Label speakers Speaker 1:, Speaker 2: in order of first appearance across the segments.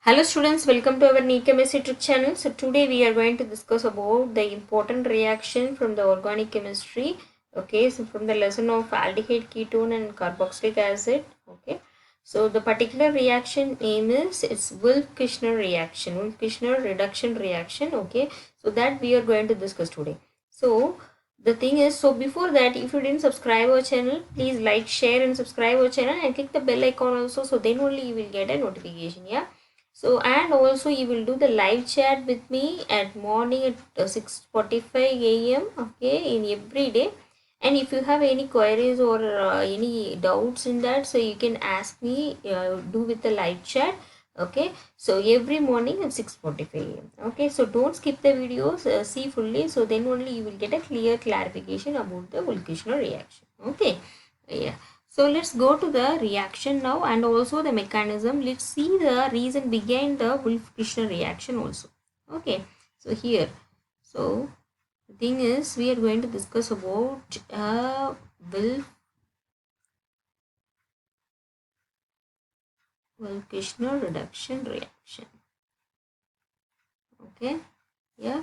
Speaker 1: Hello students, welcome to our Neet Chemistry Trick channel. So today we are going to discuss about the important reaction from the organic chemistry. Okay, so from the lesson of aldehyde, ketone and carboxylic acid. Okay, so the particular reaction name is Wolff Kishner reaction, Wolff Kishner reduction reaction. Okay, so that we are going to discuss today. So the thing is, so before that, if you didn't subscribe our channel, please like, share and subscribe our channel and click the bell icon also, so then only you will get a notification. Yeah, so and also you will do the live chat with me at morning at 6:45 a.m. okay, in every day. And if you have any queries or any doubts in that, so you can ask me, do with the live chat. Okay, so every morning at 6:45 a.m. okay, so don't skip the videos, see fully, so then only you will get a clear clarification about the Wolff Kishner reaction. Okay, yeah, so let's go to the reaction now and also the mechanism. Let's see the reason behind the Wolff Kishner reaction also. Okay, so here, so the thing is, we are going to discuss about Wolff Kishner reduction reaction. Okay, yeah,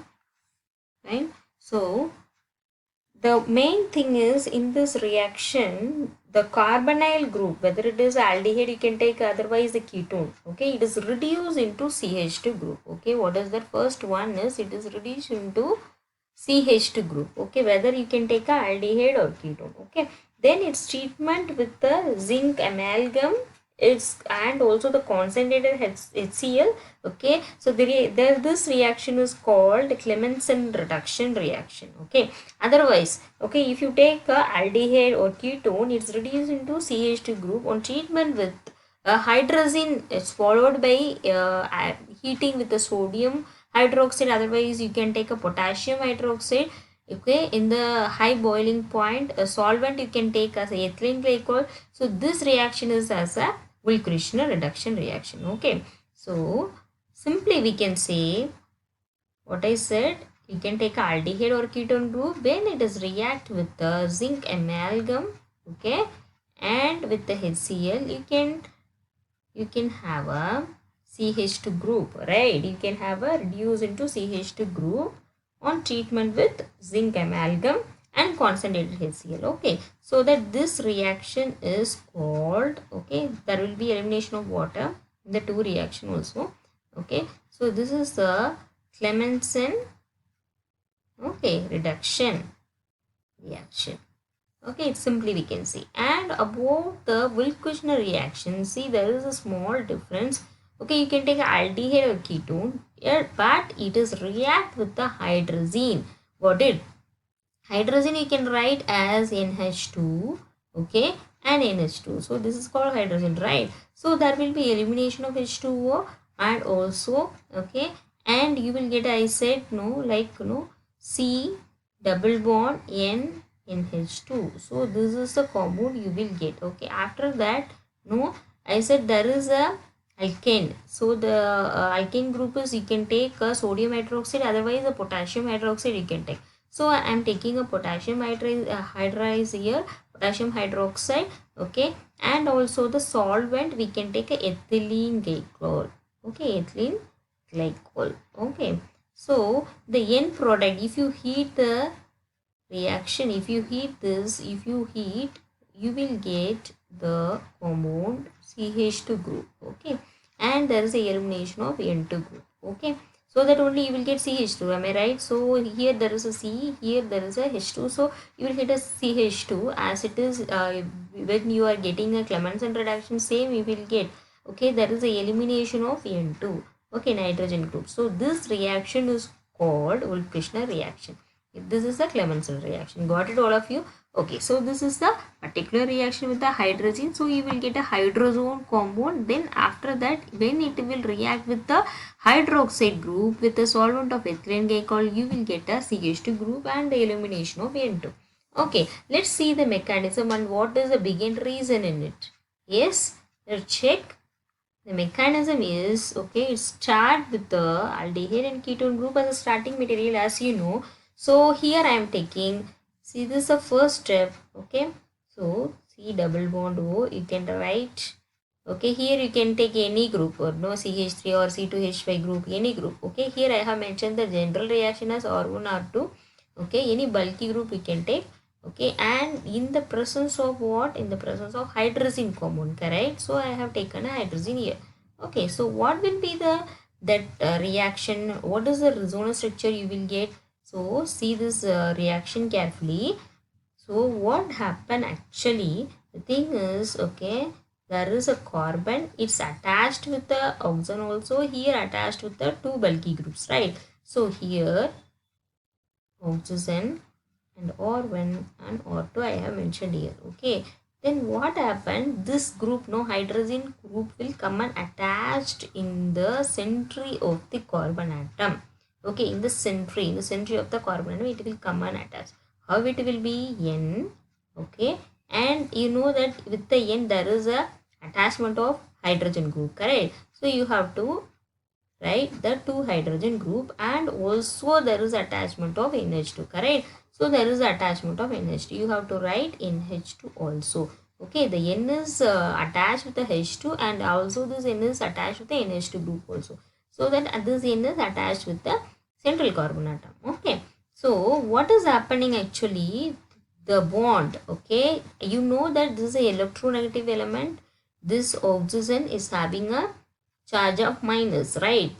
Speaker 1: right. So the main thing is, in this reaction, the carbonyl group, whether it is aldehyde, you can take otherwise the ketone. Okay, it is reduced into CH2 group. Okay, what is the first one is, it is reduced into CH2 group. Okay, whether you can take a aldehyde or ketone. Okay, then its treatment with the zinc amalgam is, and also the concentrated HCl. Okay, so this reaction is called Clementine reduction reaction. Okay, otherwise, okay, if you take a aldehyde or ketone, it's reduced into CH2 group. On treatment with hydrazine, it's followed by heating with the sodium hydroxide. Otherwise you can take a potassium hydroxide. Okay, in the high boiling point, a solvent you can take as a ethylene glycol. So this reaction is as a Wolff Kishner reduction reaction. Okay, so simply we can say what I said. You can take aldehyde or ketone group when it is react with the zinc amalgam. Okay, and with the HCl you can have a CH2 group, right? You can have a reduce into CH2 group on treatment with zinc amalgam and concentrated HCl. Okay, so that this reaction is called, okay, there will be elimination of water in the two reaction also. Okay, so this is the Clementine, okay, reduction reaction. Okay, it's simply we can see. And about the Wolff Kishner reaction, see, there is a small difference. Okay, you can take aldehyde or ketone, yeah, but it is react with the hydrazine. Got it? Hydrazine you can write as NH2, okay, and NH2. So this is called hydrazine, right? So there will be elimination of H2O and also, okay, and you will get, I said, no, like, no, C double bond N in H2. So this is the compound you will get. Okay, after that, no, I said there is a alkane. So the alkane group is, you can take a sodium hydroxide, otherwise a potassium hydroxide you can take. So I am taking a potassium hydride here, potassium hydroxide. Okay, and also the solvent we can take a ethylene glycol. Okay, ethylene glycol. Okay, so the end product, if you heat the reaction, if you heat this, if you heat, you will get the compound CH2 group. Okay, and there is a elimination of N2 group. Okay, so that only you will get CH2, am I right? So here there is a C, here there is a H2, so you will get a CH2 as it is when you are getting a Clementine reduction, same you will get. Okay, there is a elimination of N2, okay, nitrogen group. So this reaction is called Wolff Kishner reaction. This is the Clementine reaction. Got it, all of you? Okay, so this is the particular reaction with the hydrazine. So you will get a hydrazone compound. Then after that, when it will react with the hydroxide group with the solvent of ethylene glycol, you will get a CH2 group and the elimination of N2. Okay, let's see the mechanism and what is the begin reason in it. Yes, let's check. The mechanism is, okay, it start with the aldehyde and ketone group as a starting material, as you know. So here I am taking, see, this is the first step. Okay, so C double bond O, you can write Okay, here you can take any group or no CH3 or C2H5 group, any group. Okay, here I have mentioned the general reaction as R1, R2. Okay, any bulky group we can take. Okay, and in the presence of what? In the presence of hydrogen compound, correct? So I have taken a hydrogen here. Okay, so what will be the reaction? What is the resonance structure you will get? So see this reaction carefully. So what happened actually? The thing is, okay, there is a carbon. It's attached with the oxygen also. Here attached with the two bulky groups, right? So here oxygen and R1 and R2 I have mentioned here. Okay. Then what happened? This group, no hydrogen group will come and attached in the centre of the carbon atom. Okay, in the centre of the carbon atom, it will come and attach. How it will be? N. Okay, and you know that with the N there is a attachment of hydrogen group, correct? So you have to write the two hydrogen group, and also there is attachment of NH2, correct? So there is attachment of NH2. You have to write NH2 also. Okay, the N is attached with the H2, and also this N is attached with the NH2 group also. So that this N is attached with the central carbon atom. Okay. So what is happening actually? The bond. Okay. You know that this is a electronegative element. This oxygen is having a charge of minus, right?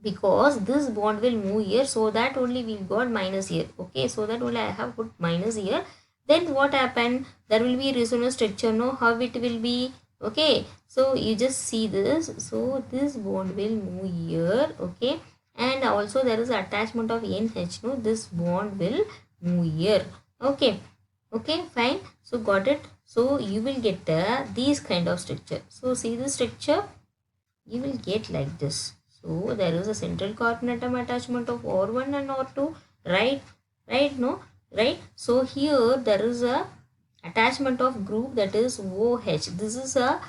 Speaker 1: Because this bond will move here, so that only we got minus here. Okay, so that only I have put minus here. Then what happened? There will be resonance structure, no? How it will be? Okay, so you just see this. So this bond will move here. Okay, and also there is attachment of NH, no? This bond will move here. Okay, okay, fine. So got it. So you will get these kind of structure. So see the structure, you will get like this. So there is a central carbon atom attachment of R1 and R2, right? Right, no? Right? So here there is a attachment of group, that is OH. This is a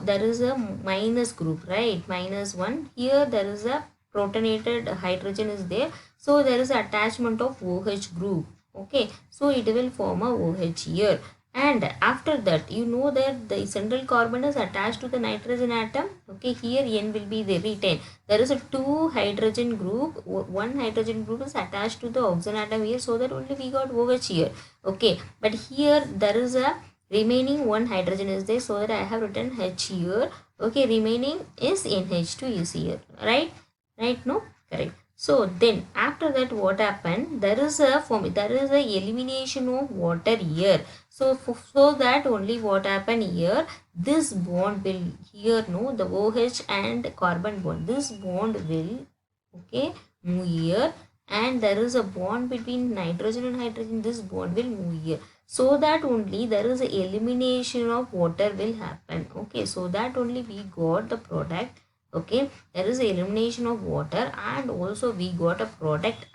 Speaker 1: there is a minus group, right? Minus 1. Here there is a protonated hydrogen is there. So there is attachment of OH group. Okay. So it will form a OH here. And after that, you know that the central carbon is attached to the nitrogen atom. Okay, here N will be the retained. There is a two hydrogen group. One hydrogen group is attached to the oxygen atom here, so that only we got OH here. Okay, but here there is a remaining one hydrogen is there, so that I have written H here. Okay, remaining is NH2 is here. Right? Right? No? Correct. So then after that what happened? There is a elimination of water here. So that only what happened here, this bond will here, no, the OH and carbon bond, this bond will, okay, move here, and there is a bond between nitrogen and hydrogen, this bond will move here. So that only there is a elimination of water will happen. Okay, so that only we got the product. Okay, there is a elimination of water, and also we got a product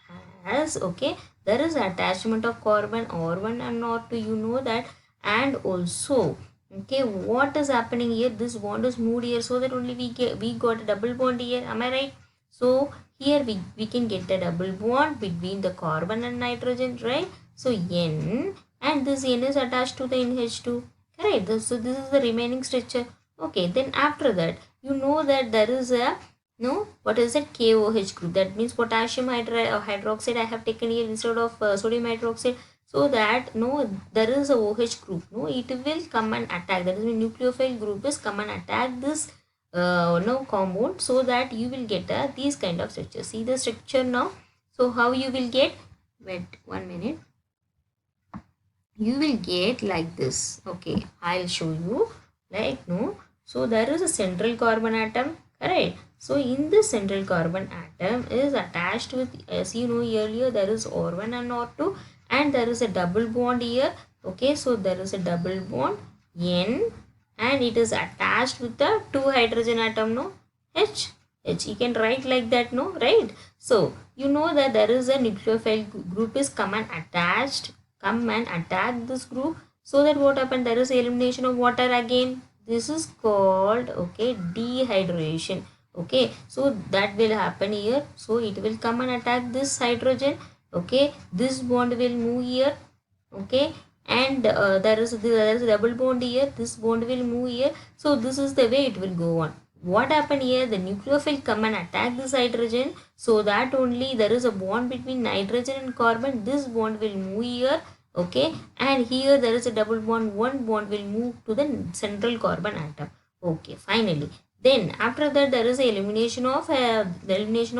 Speaker 1: as, okay, there is attachment of carbon R1 and R2, you know that. And also, okay, what is happening here, this bond is moved here, so that only we got a double bond here, am I right? So here we can get a double bond between the carbon and nitrogen, right? So N, and this N is attached to the NH2, correct? So this is the remaining structure. Okay, then after that, you know that there is a, no, what is it? KOH group. That means potassium hydroxide I have taken here instead of sodium hydroxide. So that, no, there is a OH group. No, it will come and attack. That is, the nucleophile group is come and attack this no compound. So that you will get these kind of structure. See the structure now. So how you will get? Wait 1 minute. You will get like this. Okay, I'll show you. Like, no. So there is a central carbon atom. Correct. So in this central carbon atom is attached with, as you know earlier, there is R1 and R2, and there is a double bond here. Okay, so there is a double bond N, and it is attached with the two hydrogen atom, no, H. You can write like that, no, right? So you know that there is a nucleophile group is come and attack this group. So that what happened, there is elimination of water again. This is called, okay, dehydration. Okay, so that will happen here. So it will come and attack this hydrogen. Okay, this bond will move here. Okay, and there is a double bond here, this bond will move here, so this is the way it will go on. What happened here, the nucleophile come and attack this hydrogen, so that only there is a bond between nitrogen and carbon, this bond will move here, okay, and here there is a double bond, one bond will move to the central carbon atom. Okay, finally then after that there is a elimination of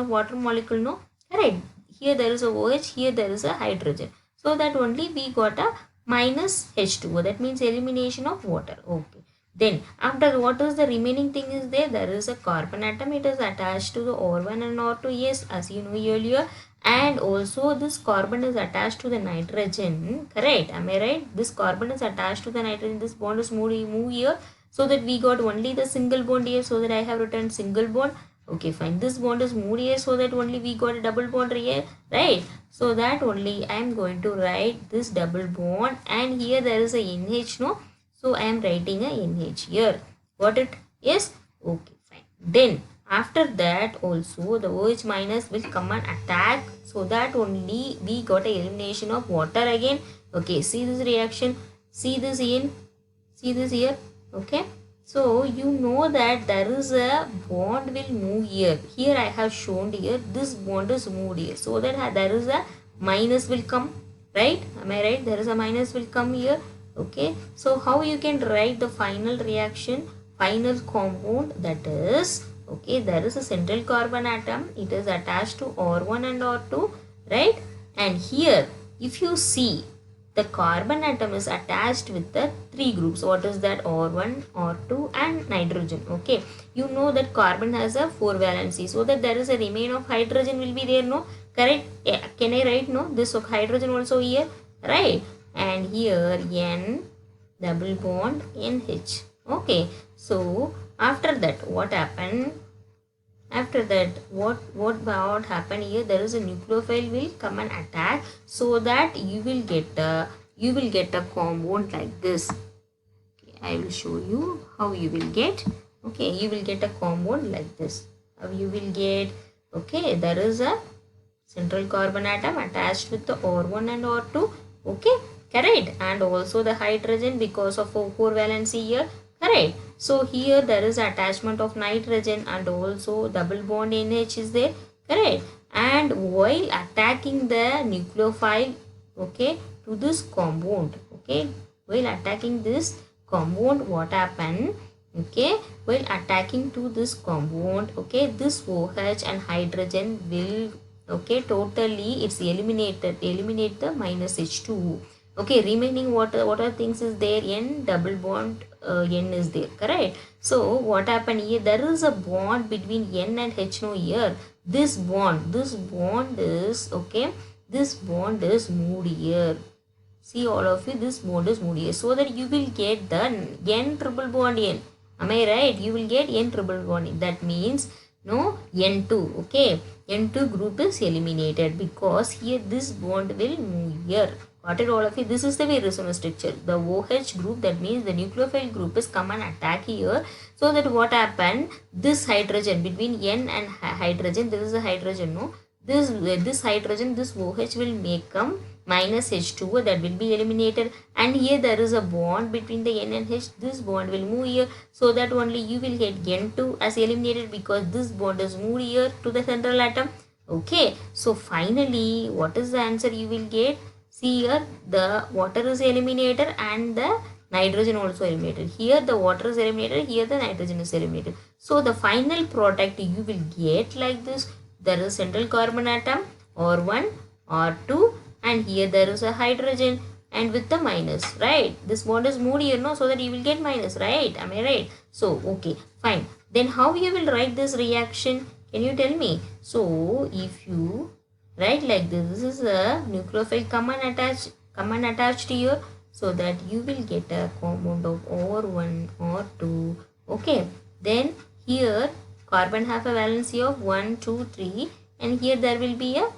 Speaker 1: water molecule, no, correct. Here there is a OH, here there is a hydrogen, so that only we got a minus H2O, that means elimination of water. Okay, then after what is the remaining thing is there is a carbon atom, it is attached to the R1 and R2, yes, as you know earlier, and also this carbon is attached to the nitrogen, correct, am I right? This carbon is attached to the nitrogen, this bond is move here, so that we got only the single bond here, so that I have written single bond. Okay, fine, this bond is moved here, so that only we got a double bond here, right? So that only I am going to write this double bond, and here there is a NH, no, so I am writing a NH here. Got it? Yes. Okay, fine. Then after that also the OH minus will come and attack, so that only we got a elimination of water again. Okay, see this reaction, see this in, see this here. Okay, so you know that there is a bond will move here, here I have shown here, this bond is moved here, so that there is a minus will come, right, am I right? There is a minus will come here. Okay, so how you can write the final reaction, final compound, that is, okay, there is a central carbon atom, it is attached to R1 and R2, right, and here if you see the carbon atom is attached with the three groups. What is that? R1, R2 and nitrogen. Okay, you know that carbon has a 4 valency, so that there is a remain of hydrogen will be there, no, correct? Yeah. Can I write, no, this hydrogen also here, right? And here N double bond NH. Okay, so after that what happened? After that what happen here, there is a nucleophile will come and attack, so that you will get a compound like this. Okay, I will show you how you will get. Okay, you will get a compound like this. How you will get? Okay, there is a central carbon atom attached with the R1 and R2. Okay, correct, and also the hydrogen because of 4 valency here, correct. So here there is attachment of nitrogen and also double bond NH is there, correct, and while attacking the nucleophile, okay, to this compound, okay, while attacking this compound, what happened? Okay, while attacking to this compound, okay, this OH and hydrogen will, okay, totally it's eliminate the minus H2. Okay, remaining what are things is there? N double bond N is there, correct? So what happened here? There is a bond between N and H, no, here. This bond is, okay, this bond is moved here. See all of you, this bond is moved here, so that you will get the N triple bond N. Am I right? You will get N triple bond N. That means, no, N2, okay, N2 group is eliminated because here this bond will move here. Got it all of you? This is the way resonance structure. The OH group, that means the nucleophile group is come and attack here. So that what happened? This hydrogen between N and hydrogen, this is a hydrogen, no? This hydrogen, this OH will make come minus H2O, that will be eliminated, and here there is a bond between the N and H, this bond will move here, so that only you will get N2 as eliminated because this bond is moved here to the central atom. Okay, so finally what is the answer you will get? See here, the water is eliminated and the nitrogen also eliminated. Here the water is eliminated, here the nitrogen is eliminated. So the final product you will get like this. There is central carbon atom, R1, R2, and here there is a hydrogen and with the minus, right? This bond is moved here, no, so that you will get minus, right? Am I right? So, okay, fine. Then how you will write this reaction? Can you tell me? So, if you write like this is a nucleophile come and attached here, so that you will get a compound of R1, R2, okay. Then here carbon have a valency of 1, 2, 3, and here there will be a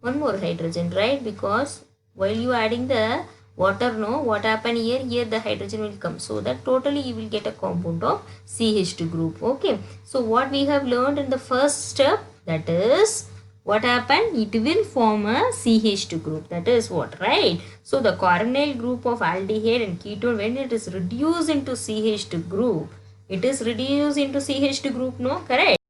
Speaker 1: one more hydrogen, right? Because while you adding the water, no, what happen here? Here the hydrogen will come, so that totally you will get a compound of CH2 group. Okay, so what we have learned in the first step, that is what happen? It will form a CH2 group. That is what, right? So the carbonyl group of aldehyde and ketone, when it is reduced into CH2 group, it is reduced into CH2 group, no? Correct?